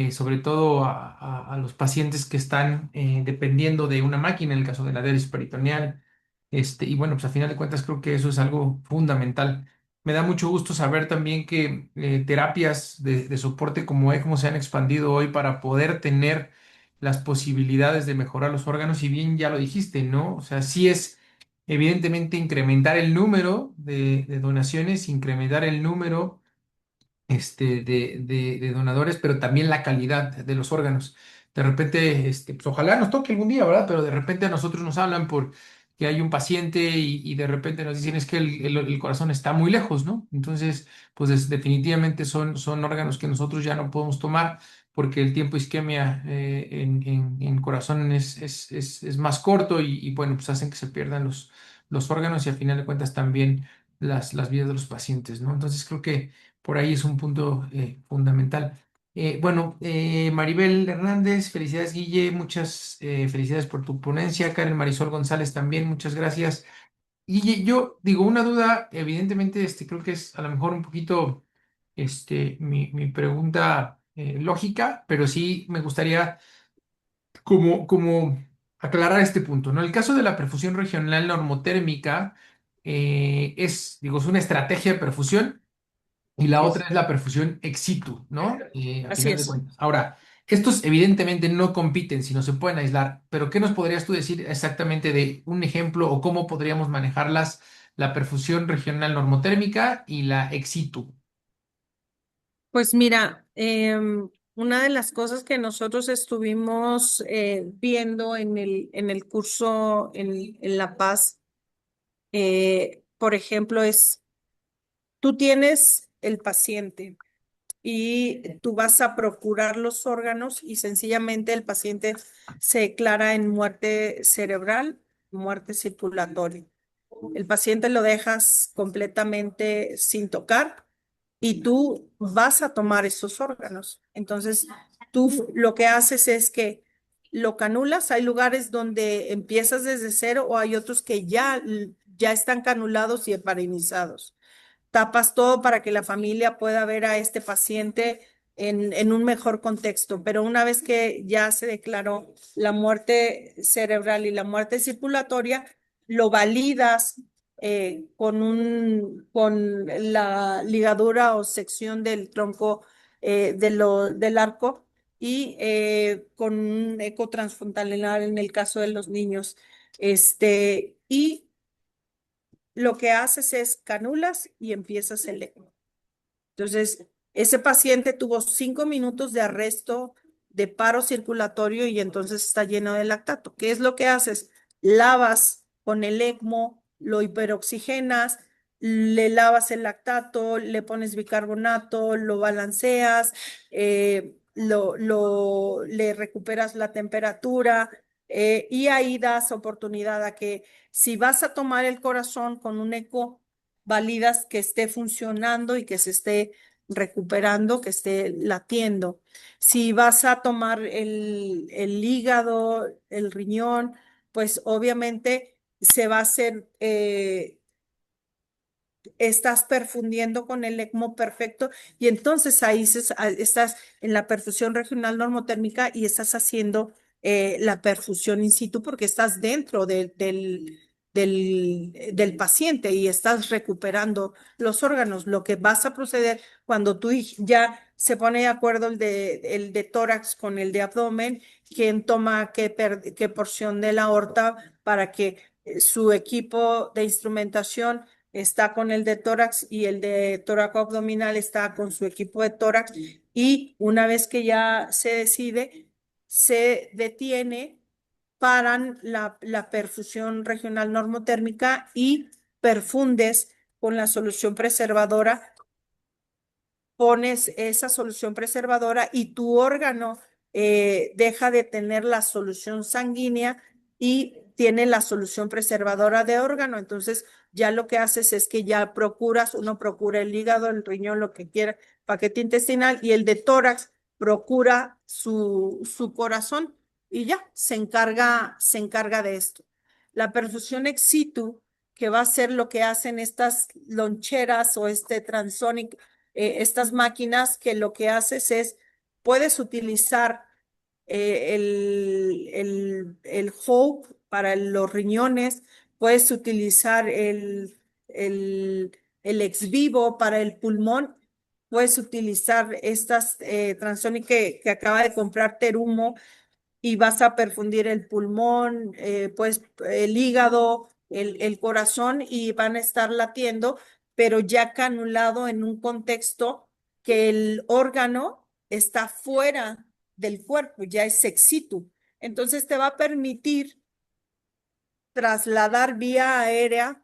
sobre todo a los pacientes que están dependiendo de una máquina, en el caso de la diálisis peritoneal. Y bueno, pues a final de cuentas creo que eso es algo fundamental. Me da mucho gusto saber también que terapias de soporte como ECMO se han expandido hoy para poder tener las posibilidades de mejorar los órganos, y bien ya lo dijiste, ¿no? O sea, sí es evidentemente incrementar el número de donaciones, incrementar el número de donadores, pero también la calidad de los órganos. De repente, pues ojalá nos toque algún día, ¿verdad? Pero de repente a nosotros nos hablan por que hay un paciente y de repente nos dicen es que el corazón está muy lejos, ¿no? Entonces, pues definitivamente son órganos que nosotros ya no podemos tomar porque el tiempo isquemia en corazón es más corto y bueno, pues hacen que se pierdan los órganos y al final de cuentas también las vidas de los pacientes, ¿no? Entonces creo que por ahí es un punto fundamental. Bueno, Maribel Hernández, felicidades Guille, muchas felicidades por tu ponencia. Karen Marisol González también, muchas gracias. Guille, yo digo, una duda, evidentemente, creo que es a lo mejor un poquito mi pregunta lógica, pero sí me gustaría como aclarar este punto, ¿no? El caso de la perfusión regional normotérmica digo, es una estrategia de perfusión y la otra es la perfusión ex situ, ¿no? A Así final de es. cuentas. Ahora, estos evidentemente no compiten, sino se pueden aislar, pero ¿qué nos podrías tú decir exactamente de un ejemplo o cómo podríamos manejarlas, la perfusión regional normotérmica y la ex situ? Pues mira, una de las cosas que nosotros estuvimos viendo en el curso en La Paz, por ejemplo, es, tú tienes el paciente y tú vas a procurar los órganos y sencillamente el paciente se declara en muerte cerebral, muerte circulatoria. El paciente lo dejas completamente sin tocar y tú vas a tomar esos órganos. Entonces, tú lo que haces es que lo canulas. Hay lugares donde empiezas desde cero o hay otros que ya están canulados y heparinizados. Tapas todo para que la familia pueda ver a este paciente en un mejor contexto, pero una vez que ya se declaró la muerte cerebral y la muerte circulatoria, lo validas con la ligadura o sección del tronco del arco y con un eco transfrontal en el caso de los niños. Y lo que haces es canulas y empiezas el eco. Entonces, ese paciente tuvo 5 minutos de arresto de paro circulatorio y entonces está lleno de lactato. ¿Qué es lo que haces? Lavas con el ECMO, lo hiperoxigenas, le lavas el lactato, le pones bicarbonato, lo balanceas, le recuperas la temperatura y ahí das oportunidad a que si vas a tomar el corazón con un eco, validas que esté funcionando y que se esté recuperando, que esté latiendo. Si vas a tomar el hígado, el riñón, pues obviamente se va a hacer, estás perfundiendo con el ECMO perfecto y entonces ahí estás en la perfusión regional normotérmica y estás haciendo la perfusión in situ porque estás dentro del paciente y estás recuperando los órganos. Lo que vas a proceder cuando tú ya se pone de acuerdo el de tórax con el de abdomen, quién toma qué porción de la aorta para que su equipo de instrumentación está con el de tórax y el de tóraco abdominal está con su equipo de tórax y una vez que ya se decide, se detiene, paran la perfusión regional normotérmica y perfundes con la solución preservadora, pones esa solución preservadora y tu órgano deja de tener la solución sanguínea y tiene la solución preservadora de órgano. Entonces, ya lo que haces es que ya uno procura el hígado, el riñón, lo que quiera, paquete intestinal, y el de tórax procura su corazón y ya se encarga de esto. La perfusión ex situ, que va a ser lo que hacen estas loncheras o este transonic, estas máquinas que lo que haces es, puedes utilizar el Hope para los riñones, puedes utilizar el ex vivo para el pulmón, puedes utilizar estas Transonic que acaba de comprar Terumo y vas a perfundir el pulmón, pues el hígado, el corazón y van a estar latiendo, pero ya canulado en un contexto que el órgano está fuera del cuerpo, ya es ex situ. Entonces te va a permitir trasladar vía aérea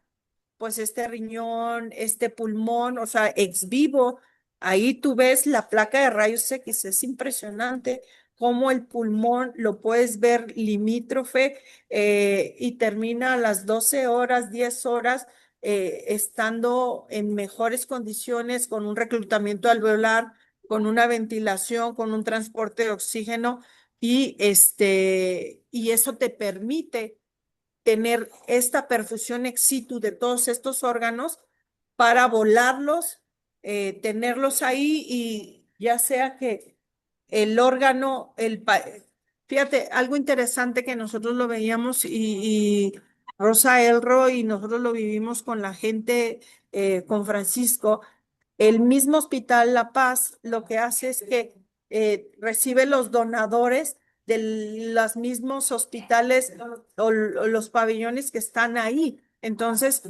pues este riñón, este pulmón, o sea, ex vivo. Ahí tú ves la placa de rayos X, es impresionante cómo el pulmón lo puedes ver limítrofe y termina a las 12 horas, 10 horas. estando en mejores condiciones, con un reclutamiento alveolar, con una ventilación, con un transporte de oxígeno y eso te permite tener esta perfusión ex situ de todos estos órganos para volarlos, tenerlos ahí y ya sea que el órgano, fíjate, algo interesante que nosotros lo veíamos y Rosa Elro y nosotros lo vivimos con la gente, con Francisco, el mismo Hospital La Paz lo que hace es que recibe los donadores de los mismos hospitales o los pabellones que están ahí. Entonces,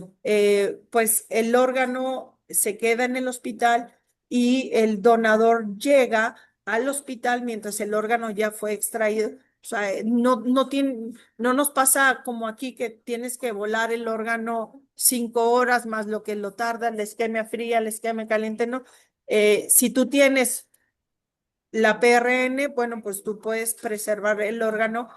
pues el órgano se queda en el hospital y el donador llega al hospital mientras el órgano ya fue extraído. O sea, no nos pasa como aquí que tienes que volar el órgano 5 horas más lo que lo tarda, la isquemia fría, la isquemia caliente, ¿no? Si tú tienes la PRN, bueno, pues tú puedes preservar el órgano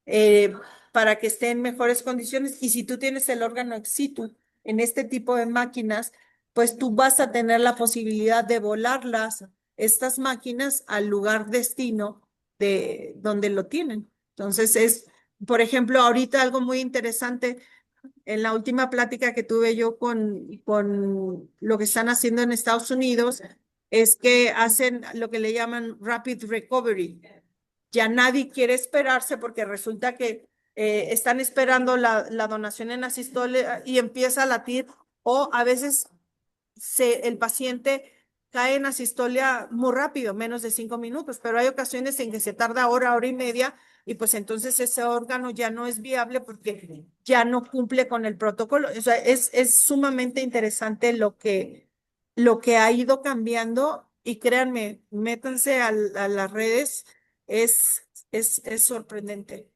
eh, para que esté en mejores condiciones. Y si tú tienes el órgano ex situ en este tipo de máquinas, pues tú vas a tener la posibilidad de volarlas, estas máquinas, al lugar destino de donde lo tienen. Entonces por ejemplo, ahorita algo muy interesante en la última plática que tuve yo con lo que están haciendo en Estados Unidos, es que hacen lo que le llaman rapid recovery. Ya nadie quiere esperarse porque resulta que están esperando la donación en asistole y empieza a latir o a veces el paciente cae en asistolia muy rápido, menos de 5 minutos, pero hay ocasiones en que se tarda hora, hora y media, y pues entonces ese órgano ya no es viable porque ya no cumple con el protocolo. O sea, es sumamente interesante lo que ha ido cambiando y créanme, métanse a las redes, es sorprendente.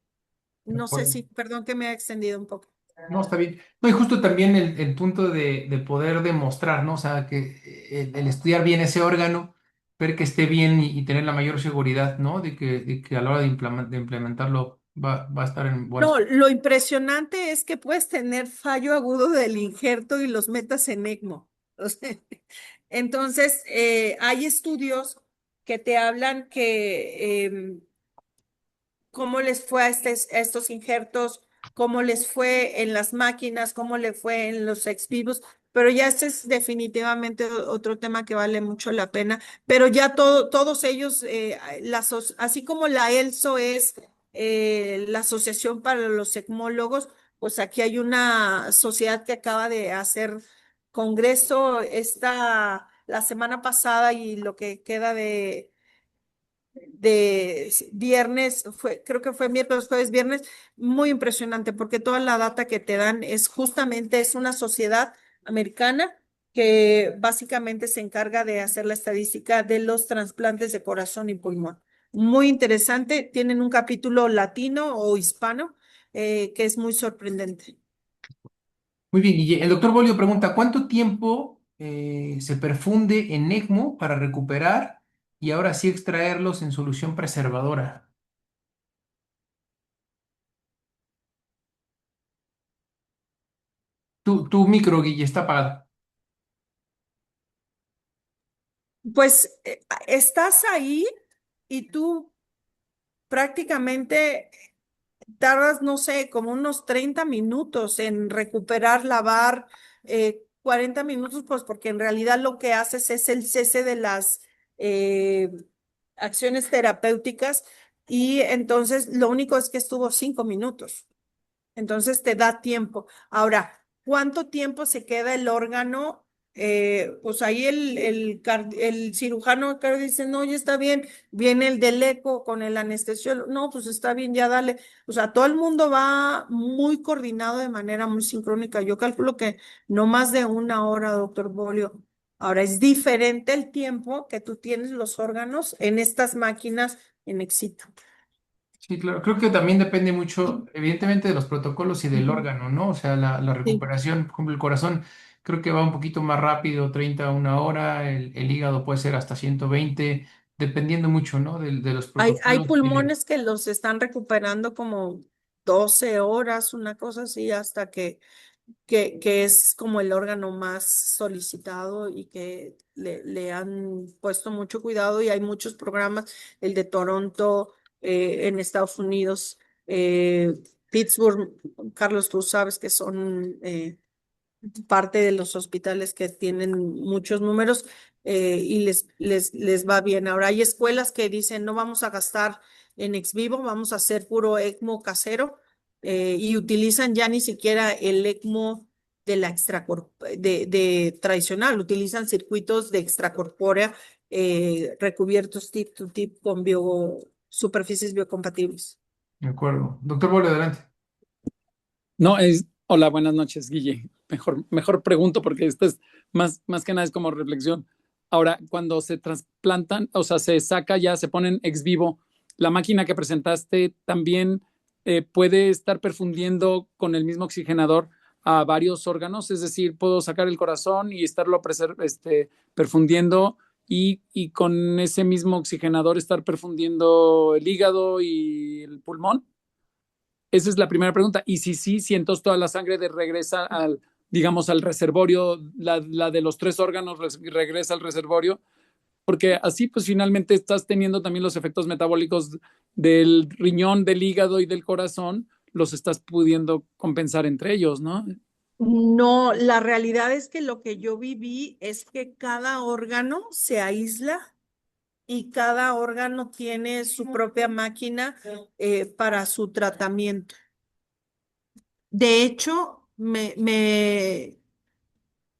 De No sé acuerdo. si, perdón que me ha extendido un poco. No, está bien. No, y justo también el punto de poder demostrar, ¿no? O sea, que el estudiar bien ese órgano, ver que esté bien y tener la mayor seguridad, ¿no? De que a la hora de implementarlo va a estar en buenas. No, lo impresionante es que puedes tener fallo agudo del injerto y los metas en ECMO. O sea, entonces, hay estudios que te hablan que cómo les fue a estos injertos, cómo les fue en las máquinas, cómo le fue en los ex vivos, pero ya este es definitivamente otro tema que vale mucho la pena. Pero ya todos ellos, así como la ELSO es la Asociación para los Ecmólogos, pues aquí hay una sociedad que acaba de hacer congreso la semana pasada y lo que queda de viernes, creo que fue miércoles, jueves, viernes, muy impresionante porque toda la data que te dan es una sociedad americana que básicamente se encarga de hacer la estadística de los trasplantes de corazón y pulmón. Muy interesante, tienen un capítulo latino o hispano que es muy sorprendente. Muy bien, Guille. El doctor Bolio pregunta, ¿cuánto tiempo se perfunde en ECMO para recuperar y ahora sí extraerlos en solución preservadora? Tu micro, Guille, está apagado. Pues estás ahí y tú prácticamente tardas, no sé, como unos 30 minutos en recuperar, lavar, 40 minutos, pues porque en realidad lo que haces es el cese de las eh, acciones terapéuticas y entonces lo único es que estuvo 5 minutos. Entonces te da tiempo. Ahora, ¿cuánto tiempo se queda el órgano? Pues ahí el cirujano claro, dice, no, ya está bien. Viene el del eco con el anestesiólogo. No, pues está bien, ya dale. O sea, todo el mundo va muy coordinado de manera muy sincrónica. Yo calculo que no más de 1 hora, doctor Bolio. Ahora, es diferente el tiempo que tú tienes los órganos en estas máquinas en éxito. Sí, claro. Creo que también depende mucho, evidentemente, de los protocolos y del Ujú. órgano, ¿no? O sea, la Sí. recuperación, por ejemplo, el corazón creo que va un poquito más rápido, 30 a 1 hora, el hígado puede ser hasta 120 dependiendo mucho, ¿no? De los Hay protocolos y de... pulmones que los están recuperando como 12 horas, una cosa así, hasta que que es como el órgano más solicitado y que le han puesto mucho cuidado y hay muchos programas, el de Toronto, en Estados Unidos, Pittsburgh, Carlos, tú sabes que son parte de los hospitales que tienen muchos números, y les va bien. Ahora hay escuelas que dicen no vamos a gastar en ex vivo, vamos a hacer puro ECMO casero, y utilizan ya ni siquiera el ECMO de la de tradicional, utilizan circuitos de extracorpórea, recubiertos tip to tip con superficies biocompatibles. De acuerdo. Doctor Bole, adelante. No, hola, buenas noches, Guille. Mejor pregunto porque esto es más que nada es como reflexión. Ahora, cuando se trasplantan, o sea, se saca ya, se ponen ex vivo, la máquina que presentaste también puede estar perfundiendo con el mismo oxigenador a varios órganos, es decir, puedo sacar el corazón y estarlo perfundiendo y con ese mismo oxigenador estar perfundiendo el hígado y el pulmón. Esa es la primera pregunta. Y si sí, si entonces toda la sangre regresa al, digamos, al reservorio, la de los tres órganos regresa al reservorio, porque así pues finalmente estás teniendo también los efectos metabólicos del riñón, del hígado y del corazón, los estás pudiendo compensar entre ellos, ¿no? No, la realidad es que lo que yo viví es que cada órgano se aísla y cada órgano tiene su propia máquina, para su tratamiento. De hecho,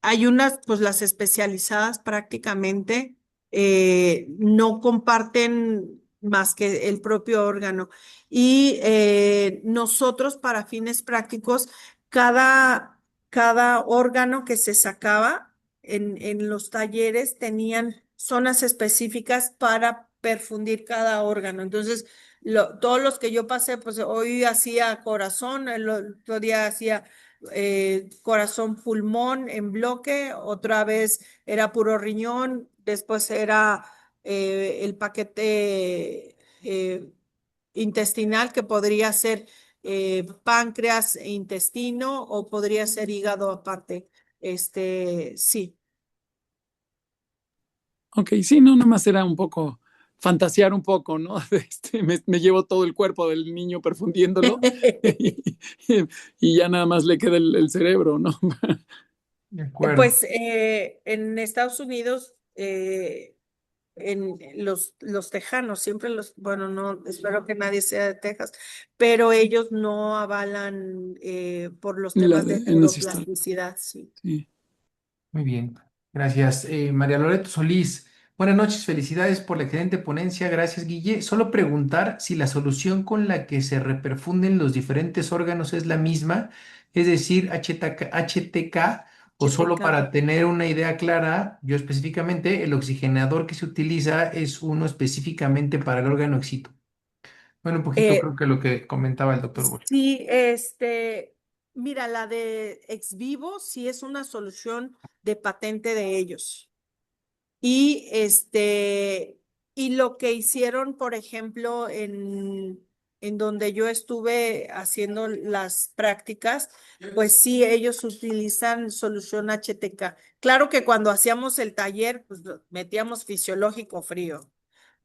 hay unas, pues las especializadas prácticamente no comparten más que el propio órgano. Y nosotros, para fines prácticos, cada, cada órgano que se sacaba en los talleres tenían zonas específicas para perfundir cada órgano. Entonces, todos los que yo pasé, pues hoy hacía corazón, el otro día hacía corazón pulmón en bloque, otra vez era puro riñón, después era el paquete intestinal que podría ser páncreas e intestino o podría ser hígado aparte. Sí. Ok, sí, no, nada más era un poco fantasear un poco, ¿no? Me llevo todo el cuerpo del niño perfundiéndolo y, y ya nada más le queda el cerebro, ¿no? De acuerdo. Pues en Estados Unidos, en los tejanos, siempre bueno, no, espero que nadie sea de Texas, pero ellos no avalan por los temas de En los sistemas, neuroplasticidad, sí. sí. Muy bien. Gracias. María Loreto Solís. Buenas noches. Felicidades por la excelente ponencia. Gracias, Guille. Solo preguntar si la solución con la que se reperfunden los diferentes órganos es la misma, es decir, HTK, o solo HTK. para tener una idea clara, yo específicamente, el oxigenador que se utiliza es uno específicamente para el órgano excito. Bueno, un poquito Eh, creo que lo que comentaba el doctor Boll. sí, mira, la de ex vivo sí es una solución de patente de ellos. Y y lo que hicieron, por ejemplo, en donde yo estuve haciendo las prácticas, pues sí, ellos utilizan solución HTK. Claro que cuando hacíamos el taller, pues metíamos fisiológico frío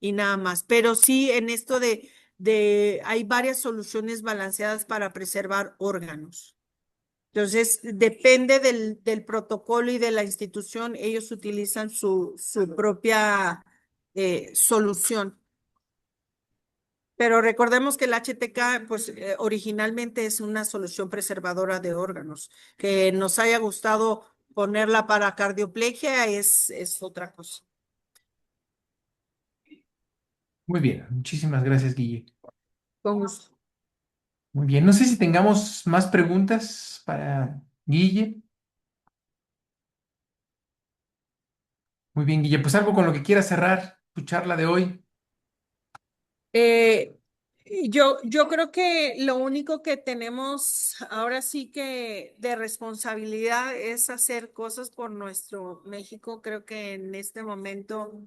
y nada más. Pero sí, en esto hay varias soluciones balanceadas para preservar órganos. Entonces, depende del protocolo y de la institución, ellos utilizan su propia solución. Pero recordemos que el HTK, pues originalmente es una solución preservadora de órganos. Que nos haya gustado ponerla para cardioplegia es otra cosa. Muy bien. Muchísimas gracias, Guille. Con gusto. Muy bien. No sé si tengamos más preguntas para Guille. Muy bien, Guille. Pues algo con lo que quieras cerrar tu charla de hoy. Eh, yo creo que lo único que tenemos ahora sí que de responsabilidad es hacer cosas por nuestro México. Creo que en este momento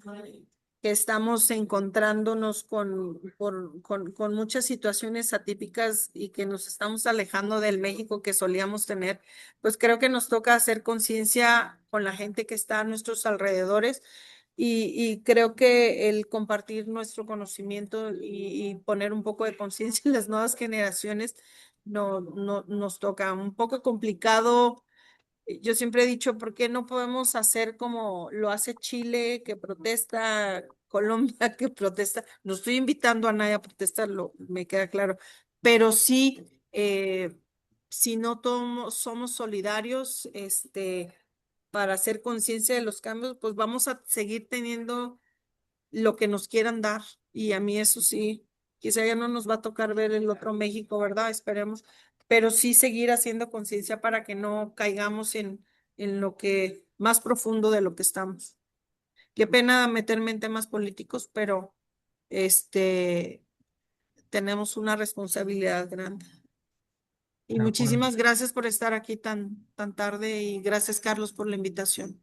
que estamos encontrándonos con muchas situaciones atípicas y que nos estamos alejando del México que solíamos tener, pues creo que nos toca hacer conciencia con la gente que está a nuestros alrededores y creo que el compartir nuestro conocimiento y poner un poco de conciencia en las nuevas generaciones no nos toca un poco complicado. Yo siempre he dicho, ¿por qué no podemos hacer como lo hace Chile, que protesta, Colombia, que protesta? No estoy invitando a nadie a protestar, me queda claro, pero sí, si no todos somos solidarios, para hacer conciencia de los cambios, pues vamos a seguir teniendo lo que nos quieran dar. Y a mí eso sí, quizá ya no nos va a tocar ver el otro México, ¿verdad? Esperemos, pero sí seguir haciendo conciencia para que no caigamos en lo que más profundo de lo que estamos. Qué pena meterme en temas políticos, pero este tenemos una responsabilidad grande. Y De acuerdo. muchísimas gracias por estar aquí tan tarde y gracias, Carlos, por la invitación.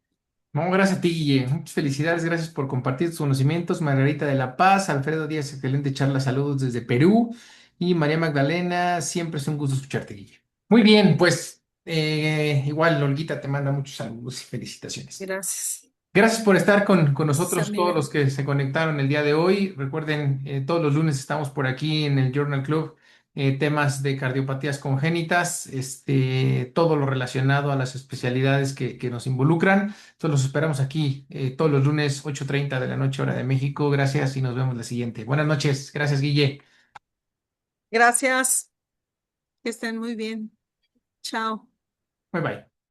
No, gracias a ti, Guille. Muchas felicidades, gracias por compartir tus conocimientos. Margarita de la Paz, Alfredo Díaz, excelente charla, saludos desde Perú. Y María Magdalena, siempre es un gusto escucharte, Guille. Muy bien, pues igual Olguita te manda muchos saludos y felicitaciones. Gracias. Gracias por estar con Gracias, nosotros, todos amiga. los que se conectaron el día de hoy. Recuerden, todos los lunes estamos por aquí en el Journal Club, temas de cardiopatías congénitas, todo lo relacionado a las especialidades que nos involucran. Entonces los esperamos aquí todos los lunes, 8:30 de la noche, hora de México. Gracias y nos vemos la siguiente. Buenas noches. Gracias, Guille. Gracias. Que estén muy bien. Chao. Bye bye.